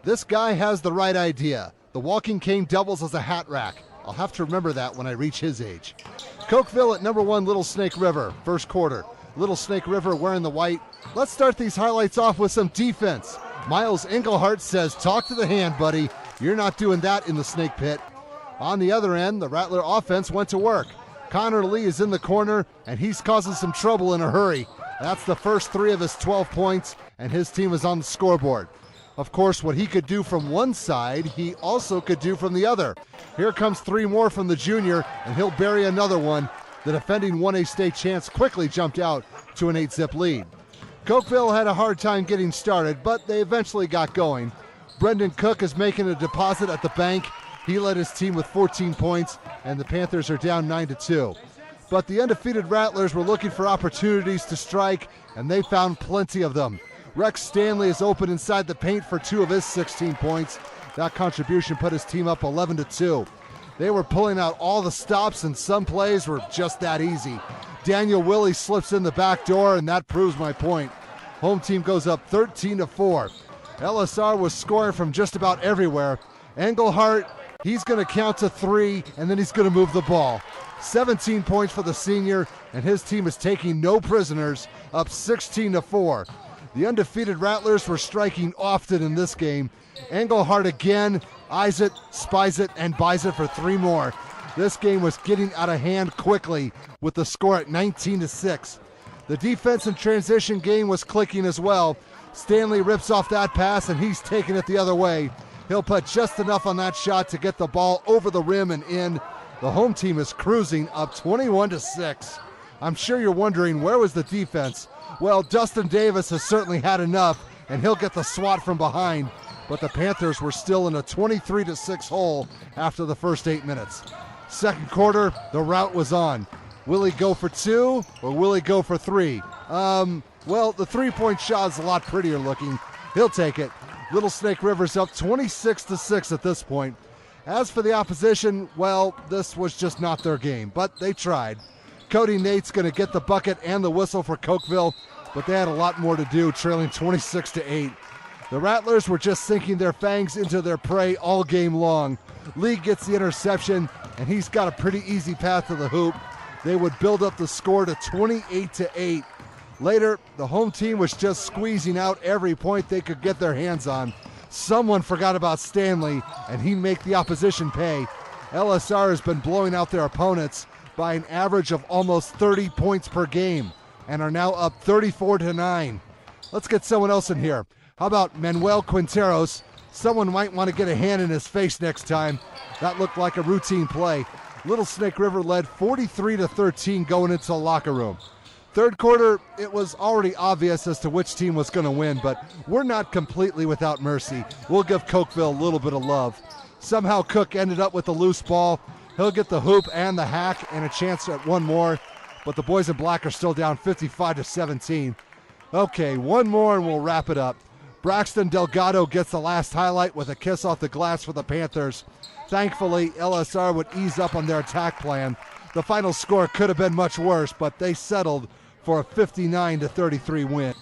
This guy has the right idea. The walking cane doubles as a hat rack. I'll have to remember that when I reach his age. Cokeville at number 1, Little Snake River, first quarter. Little Snake River wearing the white. Let's start these highlights off with some defense. Miles Engelhart says, talk to the hand, buddy. You're not doing that in the snake pit. On the other end, the Rattler offense went to work. Connor Lee is in the corner, and he's causing some trouble in a hurry. That's the first 3 of his 12 points, and his team is on the scoreboard. Of course, what he could do from one side, he also could do from the other. Here comes 3 more from the junior, and he'll bury another one. The defending 1A state champs quickly jumped out to an 8-zip lead. Cokeville had a hard time getting started, but they eventually got going. Brendan Cook is making a deposit at the bank. He led his team with 14 points, and the Panthers are down 9-2. But the undefeated Rattlers were looking for opportunities to strike, and they found plenty of them. Rex Stanley is open inside the paint for 2 of his 16 points. That contribution put his team up 11-2. They were pulling out all the stops, and some plays were just that easy. Daniel Willie slips in the back door, and that proves my point. Home team goes up 13-4. LSR was scoring from just about everywhere. Engelhart, he's going to count to 3, and then he's going to move the ball. 17 points for the senior, and his team is taking no prisoners, up 16-4. The undefeated Rattlers were striking often in this game. Engelhart again eyes it, spies it, and buys it for 3 more. This game was getting out of hand quickly with the score at 19-6. The defense and transition game was clicking as well. Stanley rips off that pass, and he's taking it the other way. He'll put just enough on that shot to get the ball over the rim and in. The home team is cruising up 21-6. I'm sure you're wondering, where was the defense? Well, Dustin Davis has certainly had enough, and he'll get the swat from behind. But the Panthers were still in a 23-6 hole after the first 8 minutes. Second quarter, the rout was on. Will he go for 2 or will he go for 3? Well, the 3-point shot is a lot prettier looking. He'll take it. Little Snake River's up 26-6 at this point. As for the opposition, well, this was just not their game, but they tried. Cody Nate's going to get the bucket and the whistle for Cokeville, but they had a lot more to do, trailing 26-8. The Rattlers were just sinking their fangs into their prey all game long. Lee gets the interception, and he's got a pretty easy path to the hoop. They would build up the score to 28-8. Later, the home team was just squeezing out every point they could get their hands on. Someone forgot about Stanley, and he'd make the opposition pay. LSR has been blowing out their opponents by an average of almost 30 points per game, and are now up 34-9. Let's get someone else in here. How about Manuel Quinteros? Someone might want to get a hand in his face next time. That looked like a routine play. Little Snake River led 43-13 going into the locker room. Third quarter, it was already obvious as to which team was going to win, but we're not completely without mercy. We'll give Cokeville a little bit of love. Somehow Cook ended up with the loose ball. He'll get the hoop and the hack and a chance at one more, but the boys in black are still down 55-17. Okay, one more and we'll wrap it up. Braxton Delgado gets the last highlight with a kiss off the glass for the Panthers. Thankfully, LSR would ease up on their attack plan. The final score could have been much worse, but they settled for a 59-33 win.